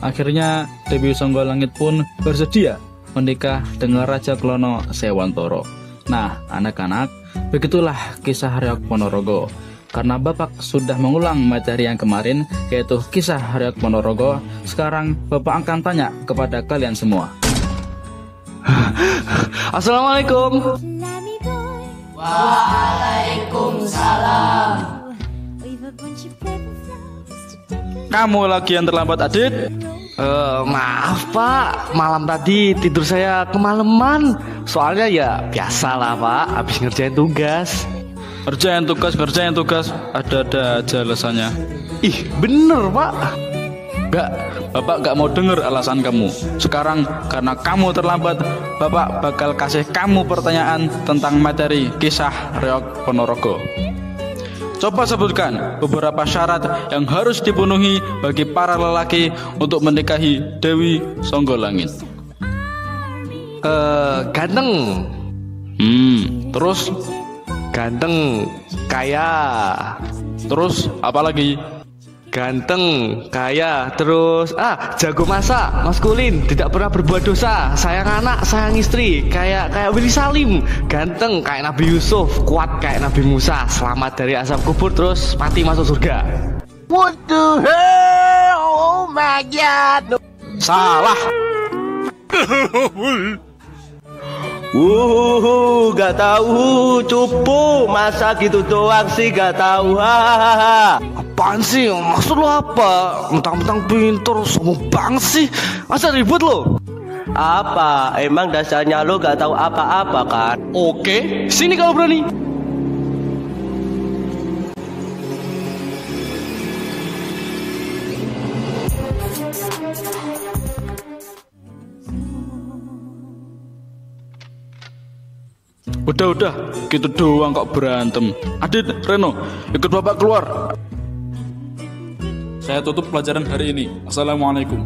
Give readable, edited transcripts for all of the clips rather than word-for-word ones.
Akhirnya Dewi Songgolangit pun bersedia menikah dengan Raja Klono Sewantoro. Nah, anak-anak, begitulah kisah Reok Ponorogo. Karena Bapak sudah mengulang materi yang kemarin, yaitu kisah Reok Ponorogo, sekarang Bapak akan tanya kepada kalian semua. Assalamualaikum. Waalaikumsalam. Kamu lagi yang terlambat, Adit? Maaf Pak, malam tadi tidur saya kemalaman. Soalnya ya biasalah Pak, habis ngerjain tugas. Kerjain tugas, ada-ada aja alasannya. Ih, bener Pak. Bapak gak mau dengar alasan kamu. Sekarang karena kamu terlambat, Bapak bakal kasih kamu pertanyaan tentang materi kisah Reok Ponorogo. Coba sebutkan beberapa syarat yang harus dipenuhi bagi para lelaki untuk menikahi Dewi Songgolangit. Ganteng. Terus? Ganteng, kaya. Terus apa lagi? Ganteng, kaya, terus jago masak, maskulin, tidak pernah berbuat dosa, sayang anak, sayang istri, kayak Willy Salim. Ganteng kayak Nabi Yusuf, kuat kayak Nabi Musa, selamat dari asap kubur, terus mati masuk surga. What the hell? Oh my god. Salah. Gak tahu, cupu, masa gitu doang sih, gak tahu. Hahaha. Apaan sih? Maksud lo apa? Mentang-mentang pintar, sombong banget sih. Masa ribut lo? Apa? Emang dasarnya lo gak tahu apa-apa kan? Oke, sini kalau berani. Udah, gitu doang kok berantem. Adit, Reno, ikut Bapak keluar. Saya tutup pelajaran hari ini. Assalamualaikum.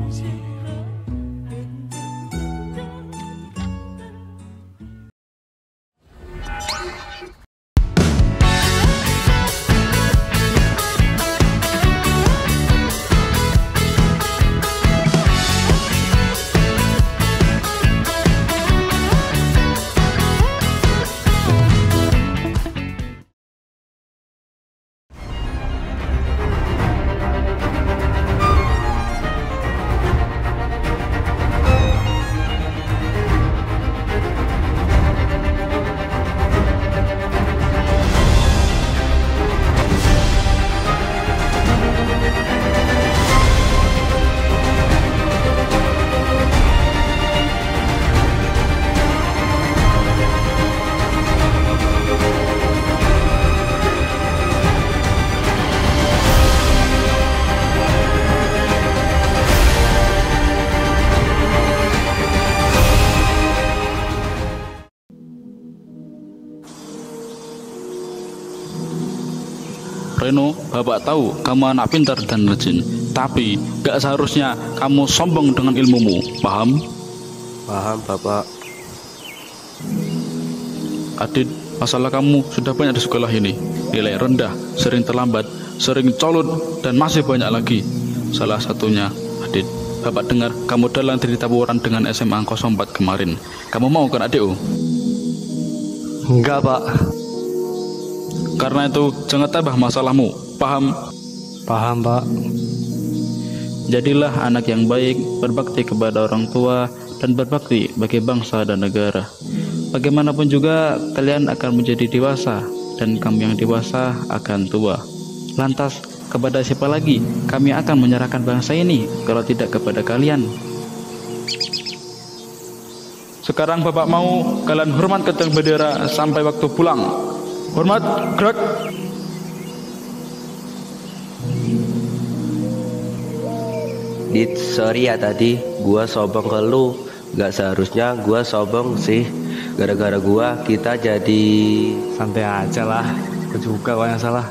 Reno, Bapak tahu kamu anak pintar dan rajin, tapi gak seharusnya kamu sombong dengan ilmumu, paham? Paham, Bapak. Adit, masalah kamu sudah banyak di sekolah ini. Nilai rendah, sering terlambat, sering colot, dan masih banyak lagi. Salah satunya, Adit, Bapak dengar kamu dalam diri taburan dengan SMA 04 kemarin. Kamu mau kan, Adikku? Enggak Pak. Karena itu, jangan tambah masalahmu, paham? Paham Pak. Jadilah anak yang baik, berbakti kepada orang tua, dan berbakti bagi bangsa dan negara. Bagaimanapun juga, kalian akan menjadi dewasa, dan kamu yang dewasa akan tua. Lantas, kepada siapa lagi kami akan menyerahkan bangsa ini, kalau tidak kepada kalian? Sekarang Bapak mau kalian hormat ke tiang bendera sampai waktu pulang. Hormat, gerak. Dit, sorry ya tadi gua sombong ke lu. Gak seharusnya gua sombong sih. Gara-gara gua kita jadi... Santai aja lah. Gue juga kalau yang salah.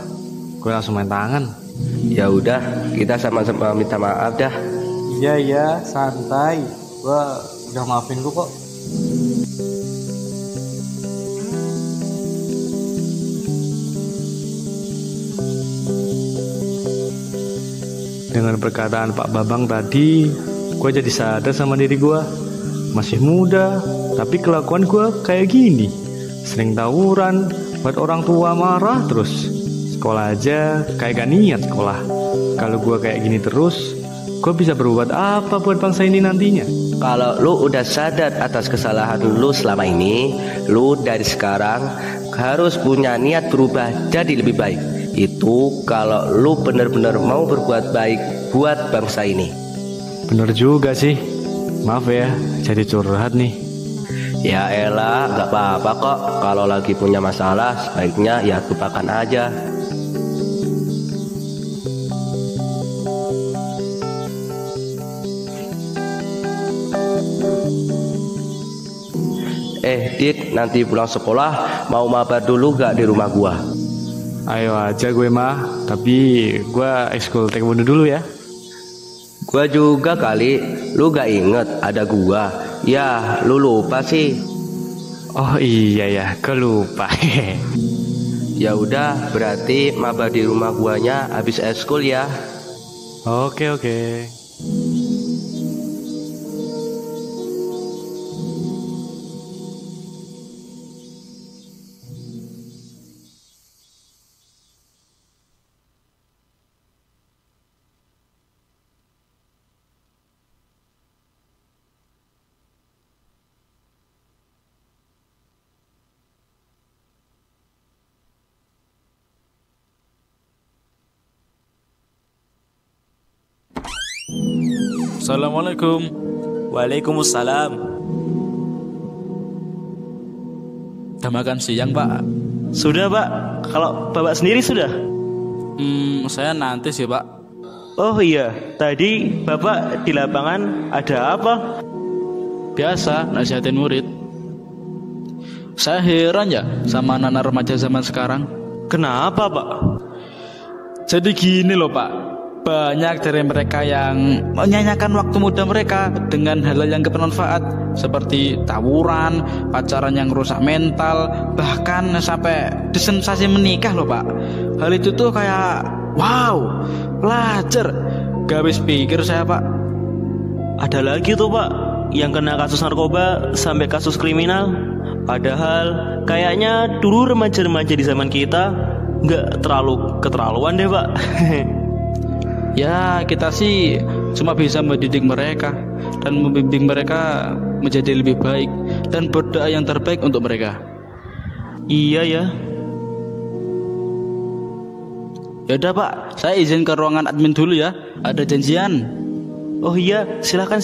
Gue langsung main tangan. Ya udah, kita sama-sama minta maaf dah. Iya, santai. Gua udah maafin lu kok. Dengan perkataan Pak Babang tadi, gue jadi sadar sama diri gue. Masih muda, tapi kelakuan gue kayak gini. Sering tawuran, buat orang tua marah terus. Sekolah aja kayak gak niat sekolah. Kalau gue kayak gini terus, gue bisa berbuat apa buat bangsa ini nantinya? Kalau lu udah sadar atas kesalahan lu selama ini, lu dari sekarang harus punya niat berubah jadi lebih baik. Itu kalau lu bener-bener mau berbuat baik buat bangsa ini. Bener juga sih. Maaf ya, jadi curhat nih. Ya elah, gak apa-apa kok. Kalau lagi punya masalah, sebaiknya ya lupakan aja. Dit, nanti pulang sekolah mau mabar dulu gak di rumah gua? Ayo aja gue mah, tapi gue ekskul taekwondo dulu ya. Gua juga kali, lu gak inget ada gua? Ya, lu lupa sih. Oh iya ya, kelupa. Ya udah, berarti mabar di rumah guanya habis ekskul ya. Oke. Assalamualaikum. Waalaikumsalam. Udah makan siang, Pak? Sudah, Pak. Kalau Bapak sendiri sudah? Saya nanti sih, Pak. Oh iya, tadi Bapak di lapangan ada apa? Biasa, nasihatin murid. Saya heran ya sama anak remaja zaman sekarang. Kenapa, Pak? Jadi gini loh, Pak. Banyak dari mereka yang menyanyikan waktu muda mereka dengan hal-hal yang bermanfaat, seperti tawuran, pacaran yang rusak mental, bahkan sampai disensasi menikah loh, Pak. Hal itu tuh kayak wow, pelajar. Gak habis pikir saya, Pak. Ada lagi tuh, Pak, yang kena kasus narkoba sampai kasus kriminal. Padahal kayaknya dulu remaja-remaja di zaman kita nggak terlalu keterlaluan deh, Pak. Ya, kita sih cuma bisa mendidik mereka dan membimbing mereka menjadi lebih baik dan berdoa yang terbaik untuk mereka. Iya ya. Yaudah, Pak, saya izin ke ruangan admin dulu ya. Ada janjian. Oh iya, silakan.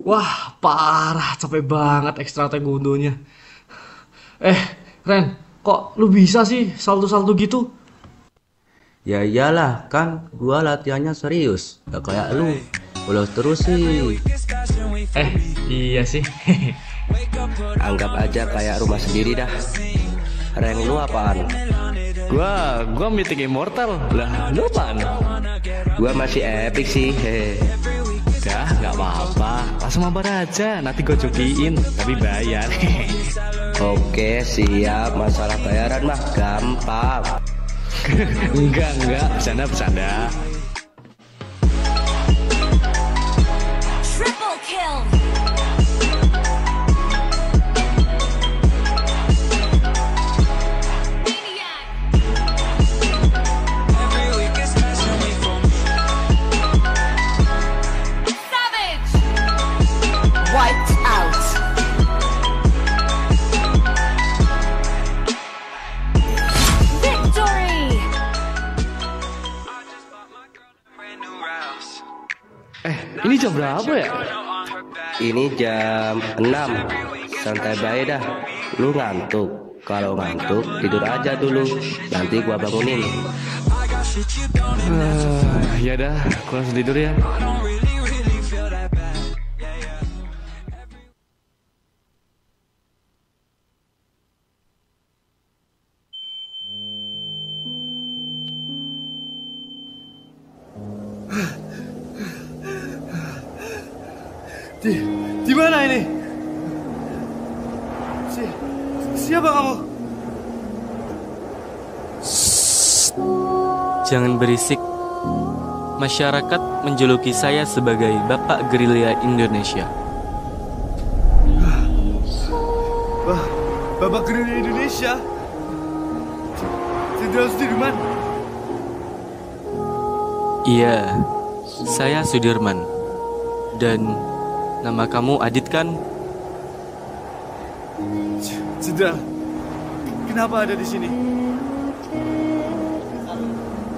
Wah, parah, capek banget ekstra taekwondonya. Ren, kok lu bisa sih salto-salto gitu? Ya iyalah, kan gua latihannya serius. Gak kayak lu. Bolos terus sih. Iya sih. Anggap aja kayak rumah sendiri dah. Rank lu apaan? Gua Mythic Immortal. Lah, lu apaan? Gua masih epic sih. Hehe. Udah, nggak apa-apa. Langsung mabar aja, nanti gue jokiin, tapi bayar. Oke, siap. Masalah bayaran mah gampang. Enggak, bercanda. Triple kill. Savage. Wiped out. Victory. Ini jam berapa ya? Ini jam 6. Santai bae dah. Lu ngantuk? Kalau ngantuk tidur aja dulu. Nanti gua bangunin. Ya dah, gue langsung tidur ya. Di mana ini? Siapa kamu? Jangan berisik. Masyarakat menjuluki saya sebagai Bapak Gerilya Indonesia. Wah, Bapak Gerilya Indonesia? Jenderal Sudirman? Iya, saya Sudirman. Dan nama kamu Adit kan? Jenderal, kenapa ada di sini?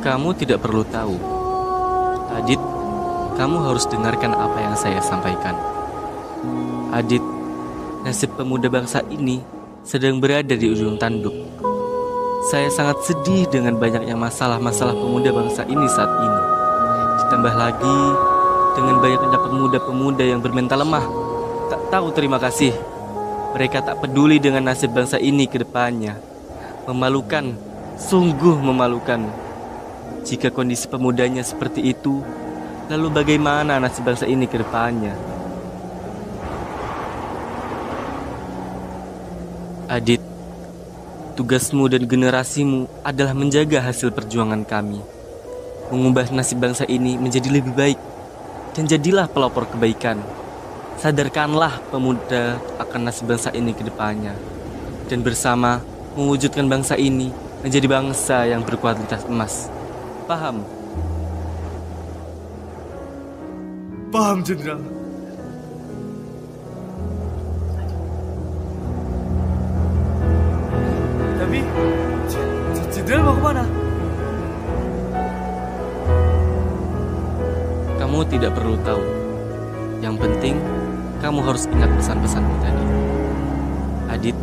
Kamu tidak perlu tahu. Adit, kamu harus dengarkan apa yang saya sampaikan. Adit, nasib pemuda bangsa ini sedang berada di ujung tanduk. Saya sangat sedih dengan banyaknya masalah-masalah pemuda bangsa ini saat ini. Ditambah lagi dengan banyaknya pemuda-pemuda yang bermental lemah, tak tahu terima kasih. Mereka tak peduli dengan nasib bangsa ini ke depannya. Memalukan, sungguh memalukan. Jika kondisi pemudanya seperti itu, lalu bagaimana nasib bangsa ini ke depannya? Adit, tugasmu dan generasimu adalah menjaga hasil perjuangan kami, mengubah nasib bangsa ini menjadi lebih baik, dan jadilah pelopor kebaikan. Sadarkanlah pemuda akan nasib bangsa ini ke depannya, dan bersama mewujudkan bangsa ini menjadi bangsa yang berkualitas emas. Paham? Paham, Jenderal. Tapi, Jenderal mau kemana? Kamu tidak perlu tahu. Yang penting, kamu harus ingat pesan-pesanku tadi. Adit,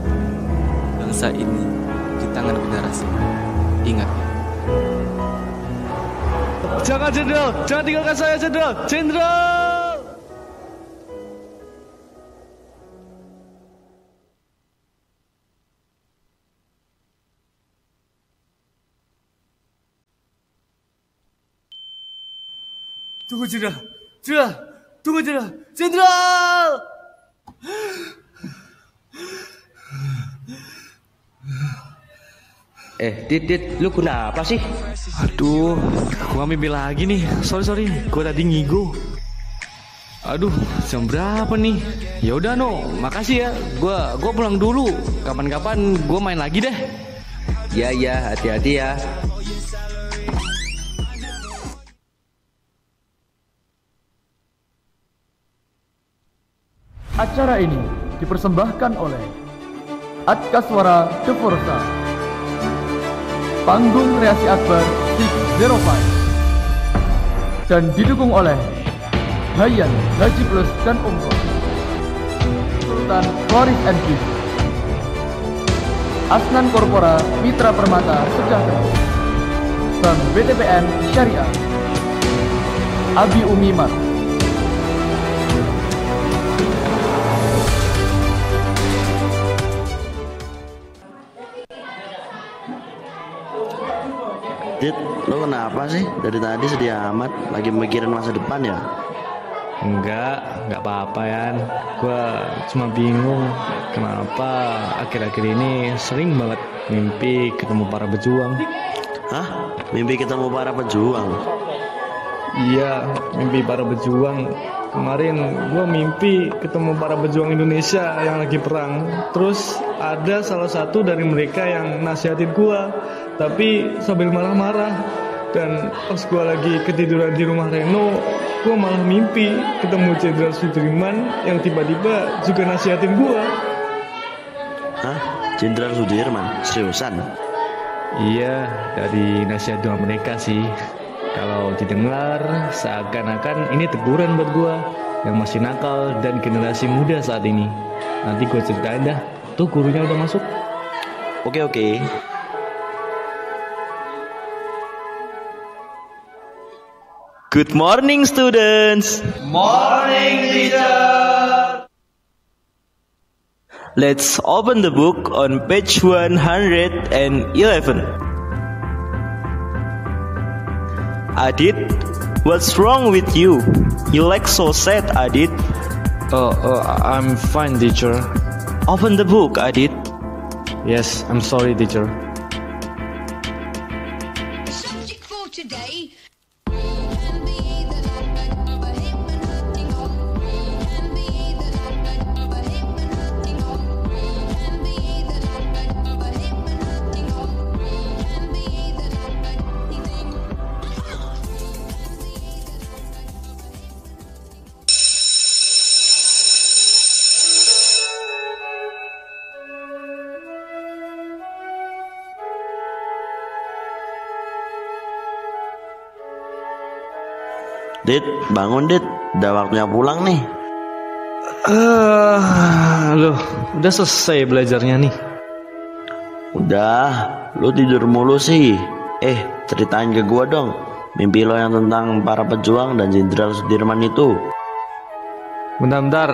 bangsa ini di tangan generasi. Ingat ya. Jangan, Jenderal! Jangan tinggalkan saya, Jenderal! Jenderal! Tunggu, Jenderal! Jenderal! Tunggu, Jenderal! Jenderal! Dit, lu kenapa sih? Aduh, gua mimpi lagi nih. Sorry, gua tadi ngigo. Aduh, jam berapa nih? Ya udah no, makasih ya. Gua pulang dulu. Kapan-kapan gua main lagi deh. Ya, hati-hati ya. Acara ini dipersembahkan oleh Adkaswara The Forza, Panggung Reaksi Akbar 605, dan didukung oleh Hayan, Haji Plus, dan Umroh. Sultan Floris NQ, Asnan Korpora Mitra Permata Sejahtera, Bank BTPN Syariah, Abi Umimar. Dit, lo kenapa sih? Dari tadi sedih amat, lagi mikirin masa depan ya? Enggak apa-apa Yan. Gua cuma bingung kenapa akhir-akhir ini sering banget mimpi ketemu para pejuang. Hah? Mimpi ketemu para pejuang? Iya, mimpi para pejuang. Kemarin gua mimpi ketemu para pejuang Indonesia yang lagi perang. Terus ada salah satu dari mereka yang nasihatin gua, tapi sambil marah-marah. Dan pas gue lagi ketiduran di rumah Reno, gue malah mimpi ketemu Jenderal Sudirman yang tiba-tiba juga nasihatin gue. Hah? Jenderal Sudirman? Seriusan? Iya, dari nasihat doa mereka sih. Kalau didengar, seakan-akan ini teguran buat gue yang masih nakal dan generasi muda saat ini. Nanti gue ceritain dah. Tuh gurunya udah masuk. Oke. Good morning, students. Morning, teacher. Let's open the book on page 111. Adit, what's wrong with you? You look so sad, Adit. I'm fine, teacher. Open the book, Adit. Yes, I'm sorry, teacher. Subject for today. Dit, bangun Dit, udah waktunya pulang nih. Loh, udah selesai belajarnya nih. Udah, lu tidur mulu sih. Ceritain ke gua dong, mimpi lo yang tentang para pejuang dan Jenderal Sudirman itu. Bentar.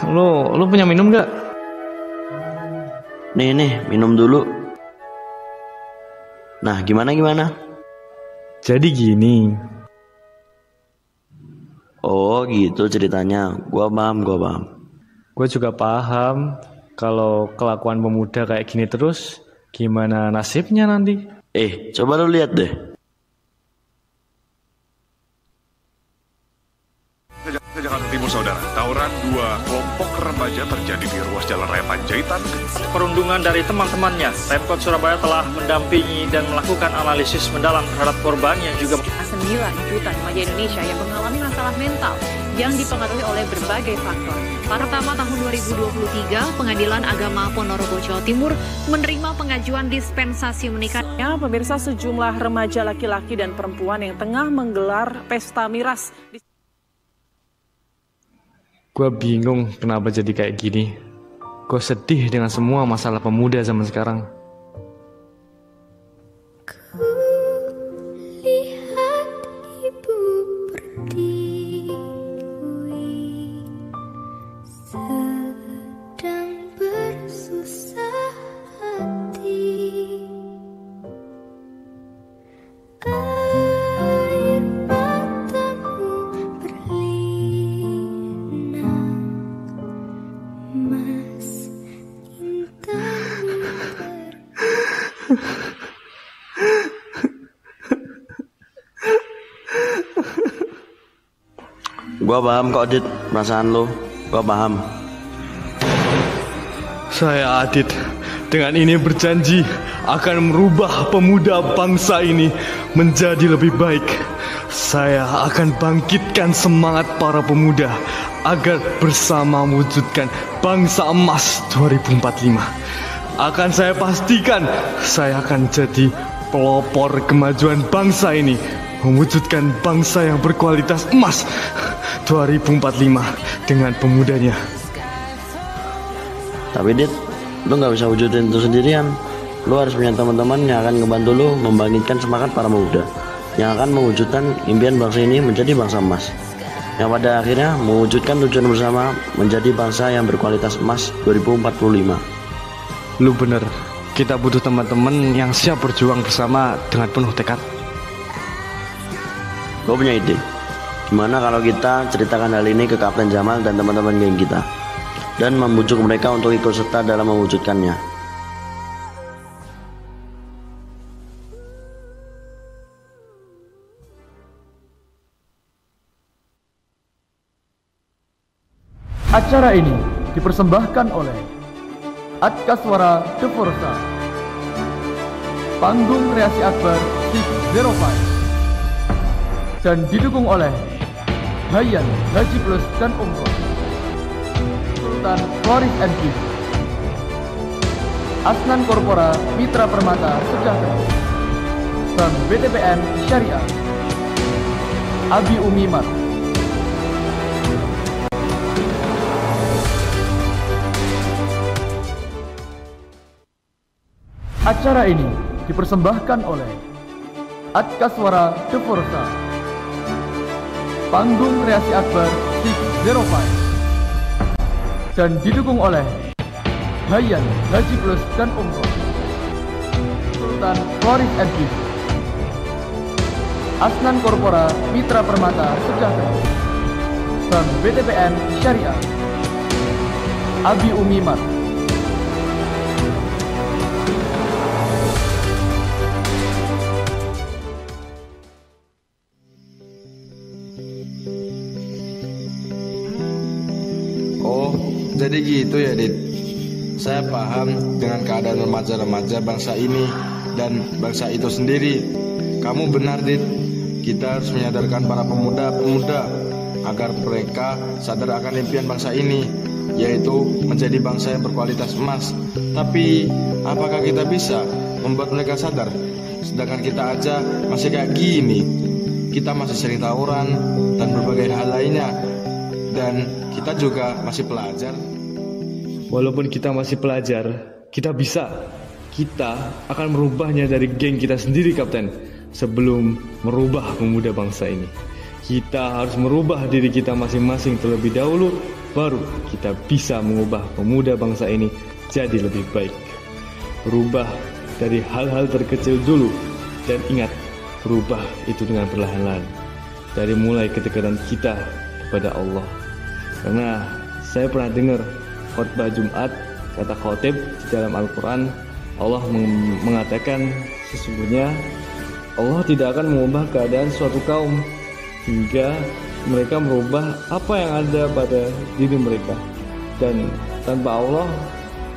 Lu punya minum gak? Nih, minum dulu. Nah, gimana? Jadi gini. Oh gitu ceritanya, gua paham. Gue juga paham kalau kelakuan pemuda kayak gini terus, gimana nasibnya nanti? Coba lu lihat deh. Jakarta Timur, saudara. Tawuran dua kelompok remaja terjadi di ruas Jalan Raya Panjaitan. Perundungan dari teman-temannya, Pemkot Surabaya telah mendampingi dan melakukan analisis mendalam terhadap korban yang juga 9 juta remaja Indonesia yang mengalami masalah mental yang dipengaruhi oleh berbagai faktor. Pertama tahun 2023, Pengadilan Agama Ponorogo, Jawa Timur menerima pengajuan dispensasi menikah. Pemirsa, sejumlah remaja laki-laki dan perempuan yang tengah menggelar pesta miras. Gue bingung kenapa jadi kayak gini. Gue sedih dengan semua masalah pemuda zaman sekarang. Gua paham kok Dit, perasaan lo. Gua paham. Saya Adit dengan ini berjanji akan merubah pemuda bangsa ini menjadi lebih baik. Saya akan bangkitkan semangat para pemuda agar bersama mewujudkan bangsa emas 2045. Akan saya pastikan saya akan jadi pelopor kemajuan bangsa ini, mewujudkan bangsa yang berkualitas emas 2045 dengan pemudanya. Tapi Dit, lu nggak bisa wujudin itu sendirian. Lu harus punya teman-teman yang akan ngebantu lu membangkitkan semangat para pemuda yang akan mewujudkan impian bangsa ini menjadi bangsa emas, yang pada akhirnya mewujudkan tujuan bersama menjadi bangsa yang berkualitas emas 2045. Lu bener, kita butuh teman-teman yang siap berjuang bersama dengan penuh tekad. Gue punya ide. Gimana kalau kita ceritakan hal ini ke Kapten Jamal dan teman-teman geng kita, dan membujuk mereka untuk ikut serta dalam mewujudkannya. Acara ini dipersembahkan oleh Adkaswara The Forza, Panggung Reaksi Akbar 605, dan didukung oleh Hayan Haji Plus dan Umroh, Sultan Floris NG, Asnan Korpora Mitra Permata Sejahtera, Bank BTPN Syariah, Abi Umimat. Acara ini dipersembahkan oleh Adkaswara The Forza, Panggung Reaksi Akbar 605, dan didukung oleh Hayan Haji Plus dan Umroh, Sultan Floris NG, Asnan Korpora Mitra Permata Sejahtera, Bank BTPN Syariah, Abi Umimat. Jadi gitu ya Dit. Saya paham dengan keadaan remaja-remaja bangsa ini dan bangsa itu sendiri. Kamu benar Dit. Kita harus menyadarkan para pemuda-pemuda agar mereka sadar akan impian bangsa ini, yaitu menjadi bangsa yang berkualitas emas. Tapi apakah kita bisa membuat mereka sadar? Sedangkan kita aja masih kayak gini. Kita masih sering tawuran dan berbagai hal lainnya. Dan kita juga masih pelajar. Walaupun kita masih pelajar, kita bisa. Kita akan merubahnya dari geng kita sendiri, Kapten. Sebelum merubah pemuda bangsa ini, kita harus merubah diri kita masing-masing terlebih dahulu. Baru kita bisa mengubah pemuda bangsa ini jadi lebih baik. Berubah dari hal-hal terkecil dulu. Dan ingat, berubah itu dengan perlahan-lahan. Dari mulai kedekatan kita kepada Allah. Karena saya pernah dengar khotbah Jumat, kata khotib di dalam Al-Quran, Allah mengatakan sesungguhnya Allah tidak akan mengubah keadaan suatu kaum hingga mereka merubah apa yang ada pada diri mereka. Dan tanpa Allah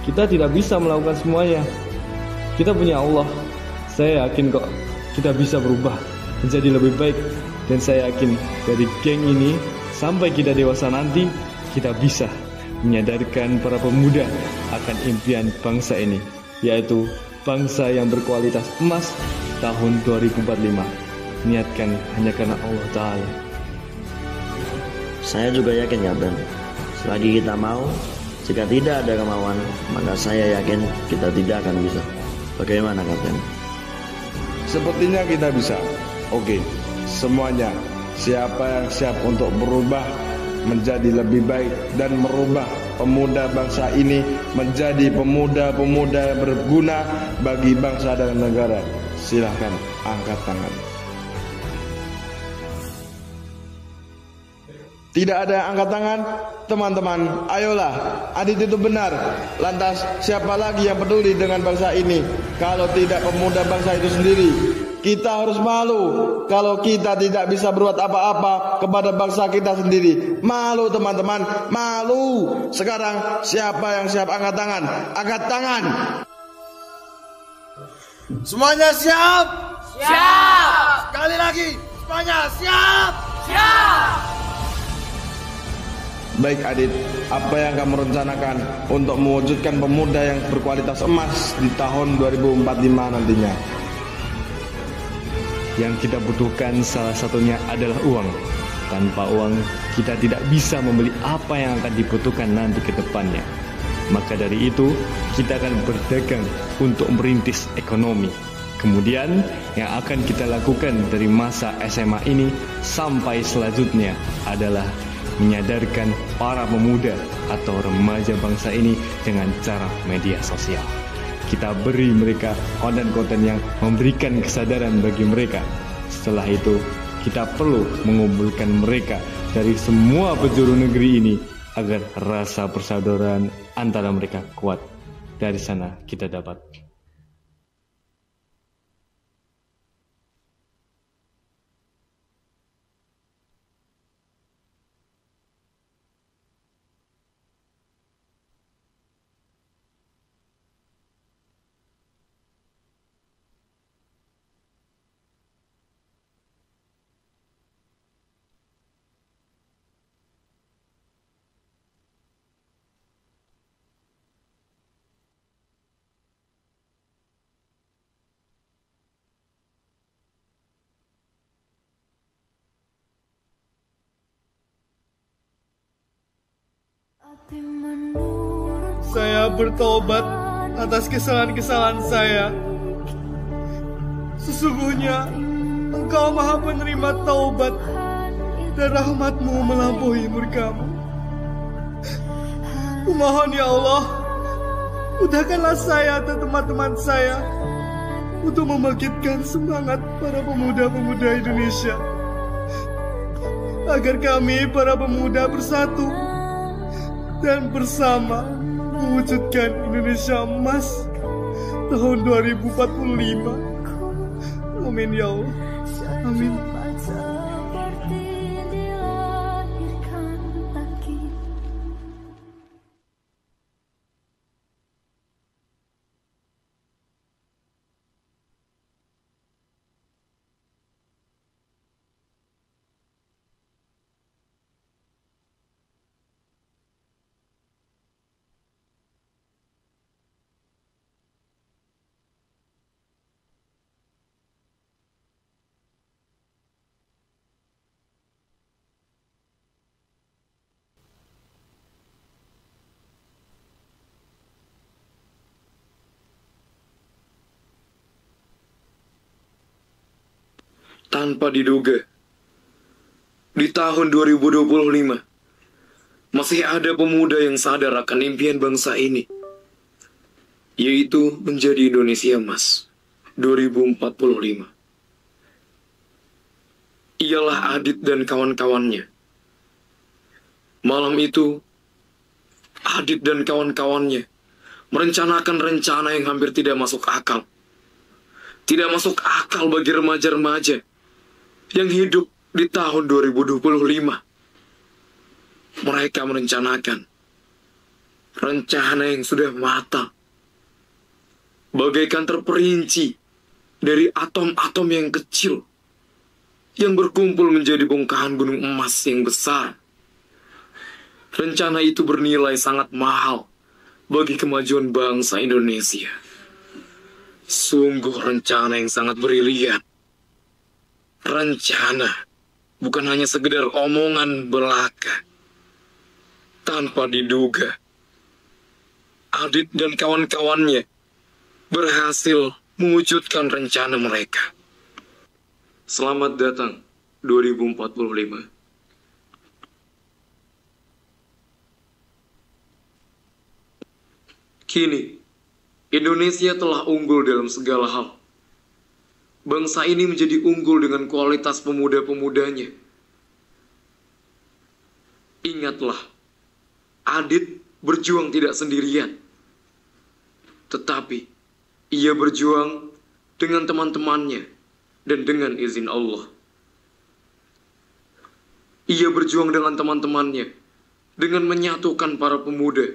kita tidak bisa melakukan semuanya. Kita punya Allah. Saya yakin kok kita bisa berubah menjadi lebih baik. Dan saya yakin dari geng ini sampai kita dewasa nanti, kita bisa menyadarkan para pemuda akan impian bangsa ini, yaitu bangsa yang berkualitas emas tahun 2045. Niatkan hanya karena Allah Ta'ala. Saya juga yakin ya Ben, selagi kita mau, jika tidak ada kemauan, maka saya yakin kita tidak akan bisa. Bagaimana Kapten? Sepertinya kita bisa. Oke, semuanya. Siapa yang siap untuk berubah menjadi lebih baik dan merubah pemuda bangsa ini menjadi pemuda-pemuda yang berguna bagi bangsa dan negara? Silahkan angkat tangan. Tidak ada yang angkat tangan? Teman-teman, ayolah, Adit itu benar. Lantas siapa lagi yang peduli dengan bangsa ini kalau tidak pemuda bangsa itu sendiri? Kita harus malu kalau kita tidak bisa berbuat apa-apa kepada bangsa kita sendiri. Malu teman-teman, malu. Sekarang siapa yang siap angkat tangan? Angkat tangan. Semuanya siap? Siap. Sekali lagi, semuanya siap? Siap. Baik Adit, apa yang kamu rencanakan untuk mewujudkan pemuda yang berkualitas emas di tahun 2045 nantinya? Yang kita butuhkan salah satunya adalah uang. Tanpa uang, kita tidak bisa membeli apa yang akan dibutuhkan nanti ke depannya. Maka dari itu, kita akan berdagang untuk merintis ekonomi. Kemudian, yang akan kita lakukan dari masa SMA ini sampai selanjutnya adalah menyadarkan para pemuda atau remaja bangsa ini dengan cara media sosial. Kita beri mereka konten-konten yang memberikan kesadaran bagi mereka. Setelah itu, kita perlu mengumpulkan mereka dari semua penjuru negeri ini agar rasa persaudaraan antara mereka kuat. Dari sana kita dapat Saya bertobat atas kesalahan-kesalahan saya. Sesungguhnya Engkau Maha Penerima taubat dan rahmat-Mu melampaui murka-Mu. Kumohon ya Allah, mudahkanlah saya dan teman-teman saya untuk membangkitkan semangat para pemuda-pemuda Indonesia, agar kami para pemuda bersatu dan bersama mewujudkan Indonesia Emas tahun 2045. Amin ya Allah. Amin. Tanpa diduga, di tahun 2025, masih ada pemuda yang sadar akan impian bangsa ini, yaitu menjadi Indonesia Emas 2045. Ialah Adit dan kawan-kawannya. Malam itu, Adit dan kawan-kawannya merencanakan rencana yang hampir tidak masuk akal. Tidak masuk akal bagi remaja-remaja yang hidup di tahun 2025. Mereka merencanakan rencana yang sudah matang, bagaikan terperinci dari atom-atom yang kecil yang berkumpul menjadi bongkahan gunung emas yang besar. Rencana itu bernilai sangat mahal bagi kemajuan bangsa Indonesia. Sungguh rencana yang sangat brilian. Rencana bukan hanya sekedar omongan belaka. Tanpa diduga, Adit dan kawan-kawannya berhasil mewujudkan rencana mereka. Selamat datang 2045. Kini, Indonesia telah unggul dalam segala hal. Bangsa ini menjadi unggul dengan kualitas pemuda-pemudanya. Ingatlah, Adit berjuang tidak sendirian. Tetapi, ia berjuang dengan teman-temannya dan dengan izin Allah. Ia berjuang dengan teman-temannya dengan menyatukan para pemuda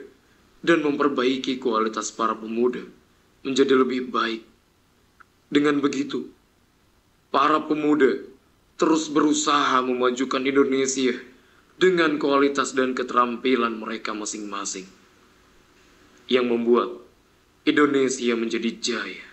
dan memperbaiki kualitas para pemuda menjadi lebih baik. Dengan begitu, para pemuda terus berusaha memajukan Indonesia dengan kualitas dan keterampilan mereka masing-masing, yang membuat Indonesia menjadi jaya.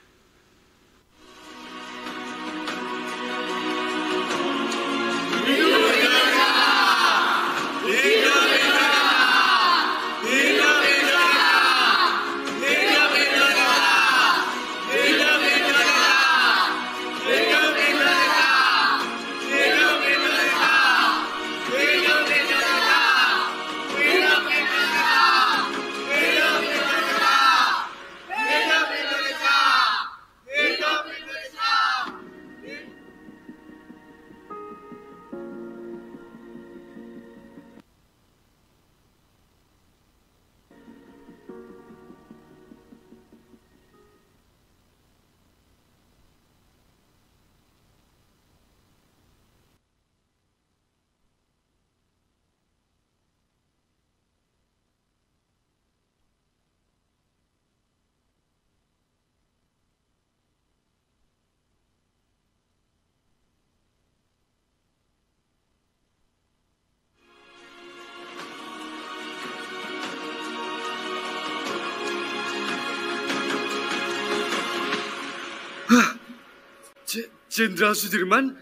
Jenderal Sudirman?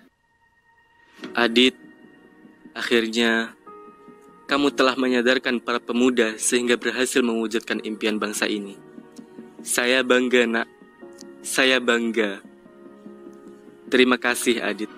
Adit, akhirnya kamu telah menyadarkan para pemuda sehingga berhasil mewujudkan impian bangsa ini. Saya bangga, Nak. Saya bangga. Terima kasih, Adit.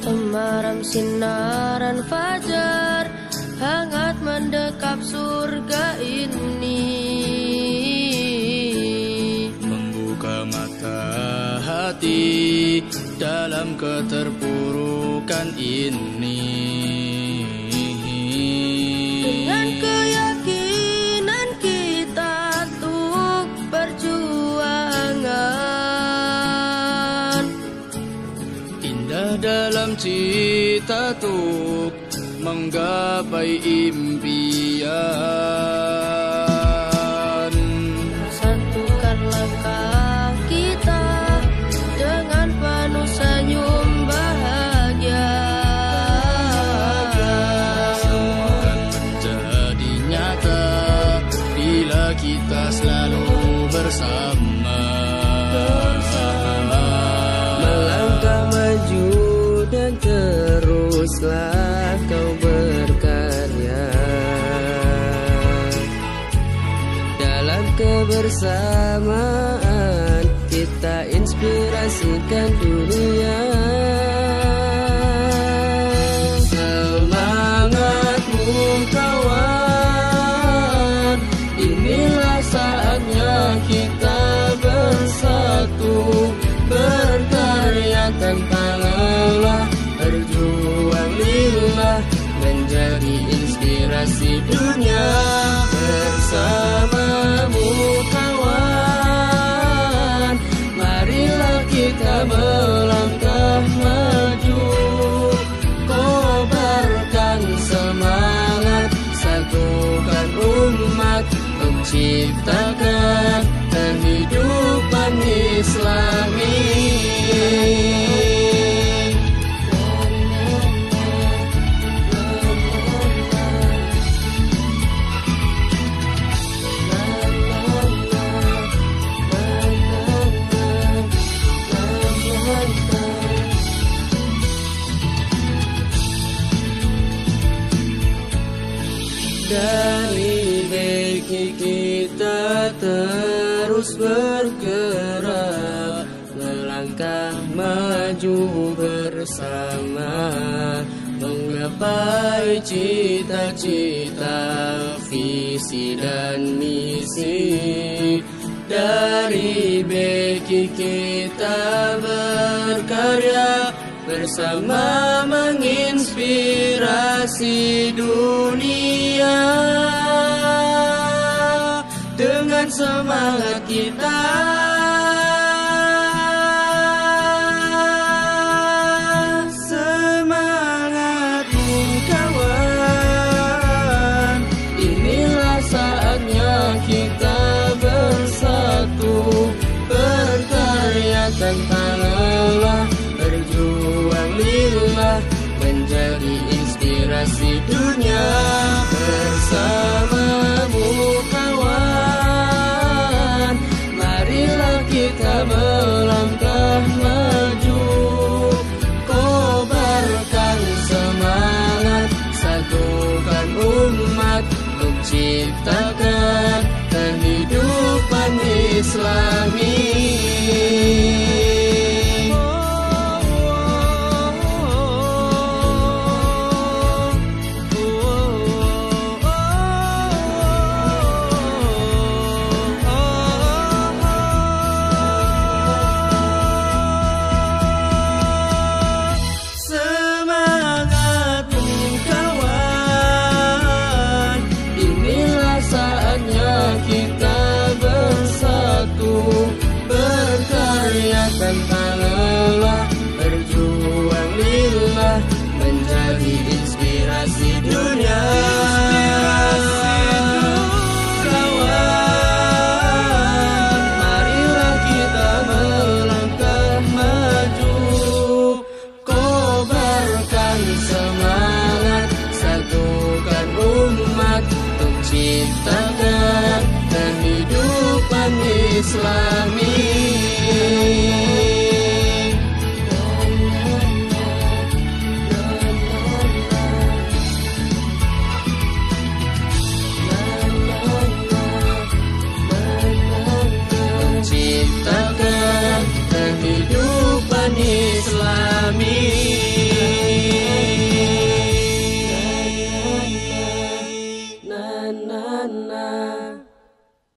Temaram sinaran fajar hangat mendekap surga ini, membuka mata hati dalam keterpurukan ini. Dengan keyakinan kita untuk perjuangan, indah dalam cita untuk menggapai impian. Satukan langkah kita dengan penuh senyum bahagia. Semua akan menjadi nyata bila kita selalu bersama. Melangkah maju dan teruslah kau berkarya. Dalam kebersamaan kita inspirasikan dunia. Semangatmu kawan, inilah saatnya kita bersatu, berkarya tanpa lelah, berjuang lillah, menjadi inspirasi dunia. Bersamamu kawan, marilah kita melangkah maju, kobarkan semangat, satukan umat, menciptakan kehidupan Islami. Dari beki kita terus bergerak, melangkah maju bersama, menggapai cita-cita, visi dan misi. Dari beki kita berkarya, bersama menginspirasi dunia. Dengan semangat kita, semangatmu kawan, inilah saatnya kita bersatu, berkarya tanpa lelah, berjuang lillah, menjadi inspirasi dunia. Bersamamu kawan, marilah kita melangkah maju, kobarkan semangat, menciptakan kehidupan Islami. Tanpa lelah berjuang lillah, menjadi inspirasi dunia. Kawan, marilah kita melangkah maju, kobarkan semangat, satukan umat untuk ciptakan kehidupan Islami. Menciptakan kehidupan Islami. Na na na.